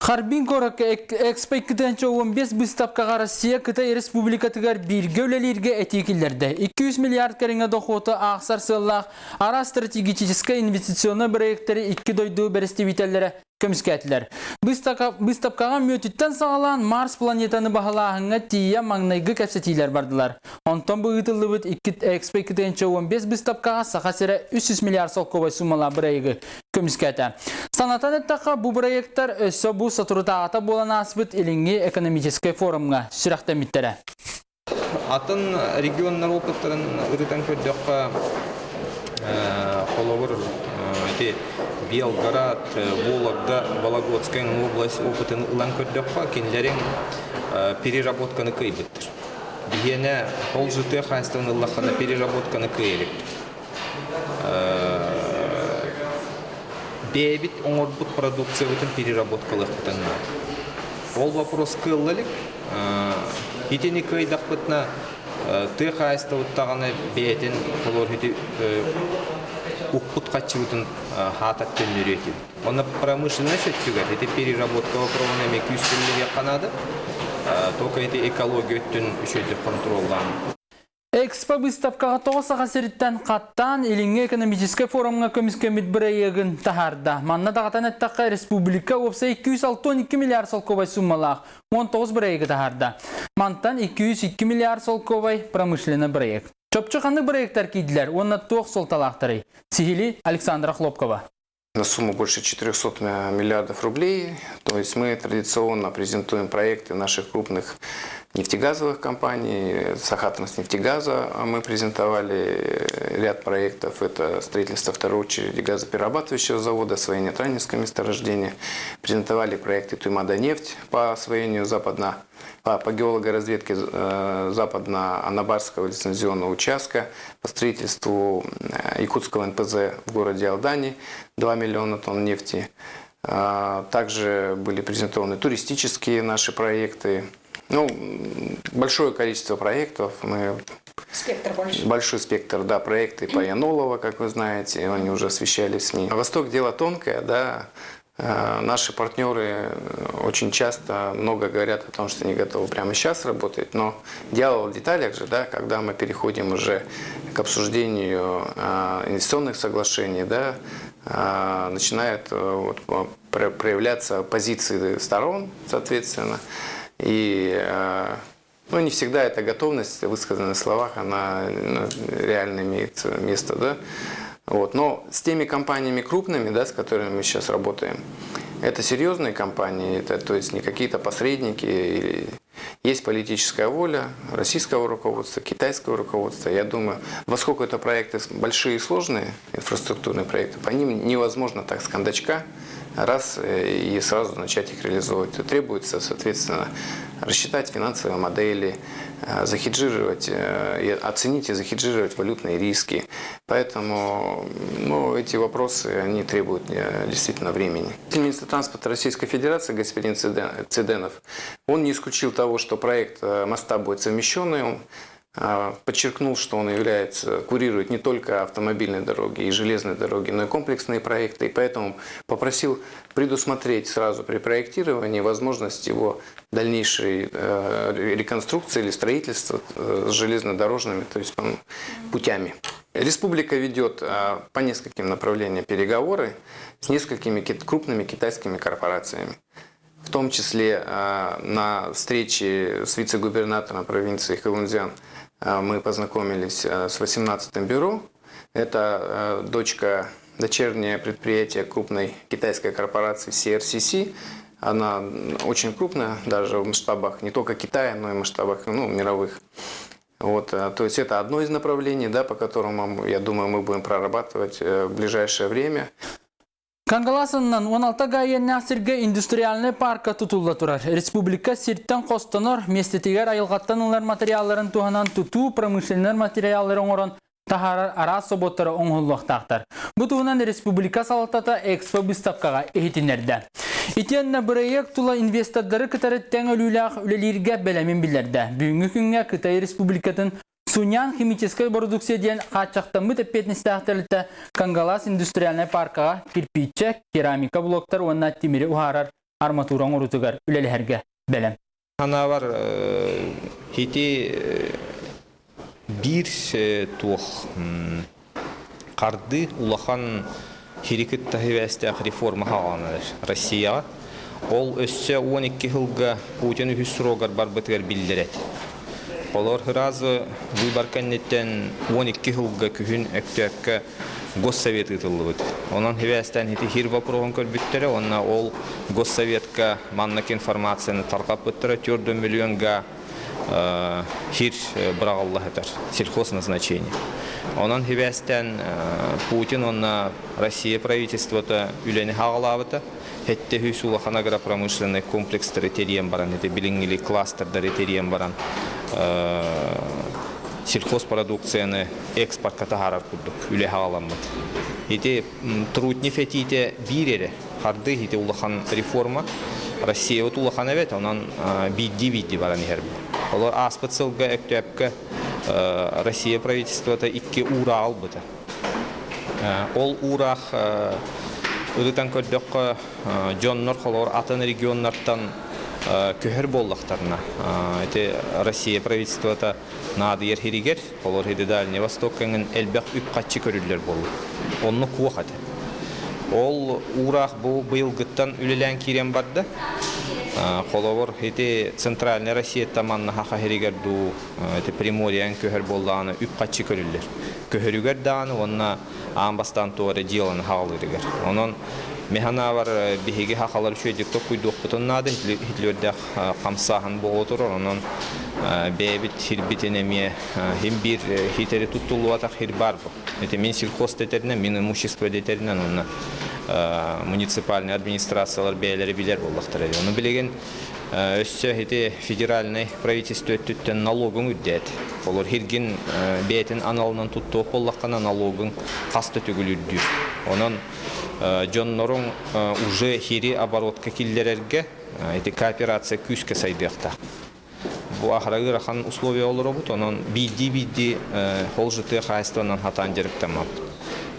Харбин корак экспекттенче 15 быстапкага Россия Кытай Республикатыгар бирге өлелерге этекиллерде 200 миллиард кереңе дохоты ақсар сыллах ара стратегическая инвестиционный проекттері 2 дойду берестебителлері көміскәтілер. Быстапкага мөтіттен сағалан Марс планетаны бағалағыңа тия маңнайғы кәпсетилер бардылар. Онтан бұғытылы бұд 2 экспекттенче 15 быстапкага сақасыры 300 миллиард солковай суммала бірайғы көміскәті. Санатан әттіға бұл проекттер өсі бұл сатурутағата болан асбыт еліңе экономический форумға сүрақтамиттері. Атын регионнар опыттарын ұрытан көрдіққа қолауыр Белгород, Вологда, Вологодская область опытын ұлан көрдіққа кенлерін переработканы көйбіттір. Бігені ол жүті қайстығын ұллаққаны переработканы көйліктір. Бейбит оңорбут продукция бүтін переработкалық бүтінна. Ол вопрос кыллылық. Хитені көйдақ бүтіна ты қайсты ұттағаны бейтін қолор хити ұқпұт қатшы бүтін хататтен үйретіп. Оны промышленность өттігер, хити переработкалы провонами 200 миллиард қанады. Только хити экология өттін үшейтіп контролдан. Экспо выставкаға тоғысаға серіттен қаттан еліңе экономический форумға көміскемет бірайығын тахарда. Манна дағатан әттаққа республика опса 262 миллиард солковай суммалақ 19 бірайығы тахарда. Мантан 202 миллиард солковай промышлені бірайық. Чопчықанды бірайықтар кейділер, онна тоқ солталақтары. Сихили Александра Хлопкова. На сумму больше 400 миллиардов рублей. То есть мы традиционно презентуем проекты наших крупных нефтегазовых компаний. Сахатранснефтегаза мы презентовали ряд проектов. Это строительство второй очереди газоперерабатывающего завода, освоение Транинского месторождения. Презентовали проекты Туймада-нефть по освоению по геологоразведке западно-анабарского лицензионного участка, по строительству Якутского НПЗ в городе Алдане 2 миллиона тонн нефти. Также были презентованы туристические наши проекты. Большое количество проектов. Большой спектр, да, проекты по Янолово, как вы знаете, они уже освещались в СМИ. Восток дело тонкое, да. Наши партнеры очень часто много говорят о том, что они готовы прямо сейчас работать, но дело в деталях же, да, когда мы переходим уже к обсуждению инвестиционных соглашений, да, начинают проявляться позиции сторон, соответственно, и не всегда эта готовность, высказанная в словах, она реально имеет место, да. Но с теми компаниями крупными, да, с которыми мы сейчас работаем, это серьезные компании, то есть не какие-то посредники. Есть политическая воля российского руководства, китайского руководства. Я думаю, поскольку это проекты большие и сложные, инфраструктурные проекты, по ним невозможно так с кондачка раз и сразу начать их реализовывать. Требуется, соответственно, рассчитать финансовые модели, захеджировать, оценить и захеджировать валютные риски. Поэтому эти вопросы они требуют действительно времени. Министр транспорта Российской Федерации господин Цыденов, он не исключил того, что проект моста будет совмещенный. Он подчеркнул, что он курирует не только автомобильные дороги и железные дороги, но и комплексные проекты. И поэтому попросил предусмотреть сразу при проектировании возможность его дальнейшей реконструкции или строительства с железнодорожными, то есть путями. Республика ведет по нескольким направлениям переговоры с несколькими крупными китайскими корпорациями. В том числе на встрече с вице-губернатором провинции Хэлунцзян мы познакомились с 18-м бюро. Это дочернее предприятие крупной китайской корпорации CRCC. Она очень крупная, даже в масштабах не только Китая, но и в масштабах мировых. То есть это одно из направлений, да, по которому, я думаю, мы будем прорабатывать в ближайшее время. Kangalasından 16 gayenne asırga industrialne parka tutulda turar. Respublika sirtten kostanor, mestetiger ayılgattan onlar materyalların tuhanan tutu, pромышленер materyalların oran taharar ara sobotları oңғыллықтақтар. Bu tuhanan Respublika salatata Expo Bistapkaga ehitinerde. İtiyenne proyekt tula investorları kıtarıtten ölülüğe belemin bilirdi. Büyüngü künge Kıtay Respublikatın Sunyan химическая продукция ден қачақтан бұт әппетністі ақтарлықты Кангалас индустриальный паркаға кирпиче, керамика блоктар онна темірі ұғарар арматураң урутугар үлелерге белем. Ана бар хити бир тух карды улахан хирикет тахивестек реформа хаганыр Россия. Ол өссө 12 жылга Путин үһүсрогар барбытыр билдирет. Олар хыразы выбор кеннеттен 12 жылга күһүн өктөккө Госсовет ытылыбыт. Онан хивестен хити хир вопрогон көрбүттөрө, онна ол Госсоветка маннык информацияны таркап быттыры 4 миллионга хир брагаллахытар, сельхозназначение. Онан хивестен Путин, онна Россия правительството үлени хагалабыта, хетте хүсулахан агропромышленный комплекстары терем баран, хетте билингили кластердары терем баран, сельхозпродукцияны экспорт катагарар курдук, үле хагаламыт. Хетте труднев этите бирере, харды хетте улахан реформа, Россия вот улахан эвет, онан бидди баран херби. Олар аспыт сылга өктөпкө Россия правительството 2 ура албыта. Ол урах ыдытан көрдөккө жоннор холор атын регионнардан көһөр боллактарына. Эти Россия правительството надыр хиригер, холор хеди Дальний Восток кенген элбек үпкатчы көрүлөр болду. Онну куахаты. Ол урах бу быйылгыттан үлелен кирен барды. Холовор эти центральная Россия таманна хаха хиригерду эти Приморьян көһөр болданы үпкатчы көрүлөр. Көһөрүгөр даны онна амбастан тоore дилан хаалырыгер. Онон механа бар биһиги хахалар шөйдүктө куйдук бутуннады хитлөрдө камсахан болотур. Онон бебит хирбитенеме хим бир хитери туттулуатак хир барбы. Эти мен сельхозтетеринен, мен имущество детеринен онна муниципальный администрациялар бейлери билер болдактыр. Оны билеген өссө эти федеральный правительство өттүттен налогун үддет. Олар хиргин бетин аналынан туттук боллаккана налогун касты төгүлүрдү. Онон жоннорун уже хири оборотка киллерерге эти кооперация күскө сайдыкта. Бу ахрагы рахан условия олоробут, онон бидди холжыты хайстванан хатан жериктемап.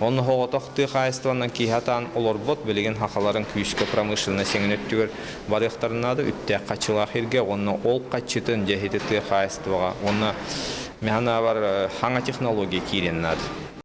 Оны хоғатақты қайыстываннан кейхатан олорбот білеген хақаларын күйіскі промышленна сеңін өттігір барықтарынады үтті қачылақ ерге, оны ол қачытын жәхететті қайыстываға, оны механа бар хаңа технология кейреннады.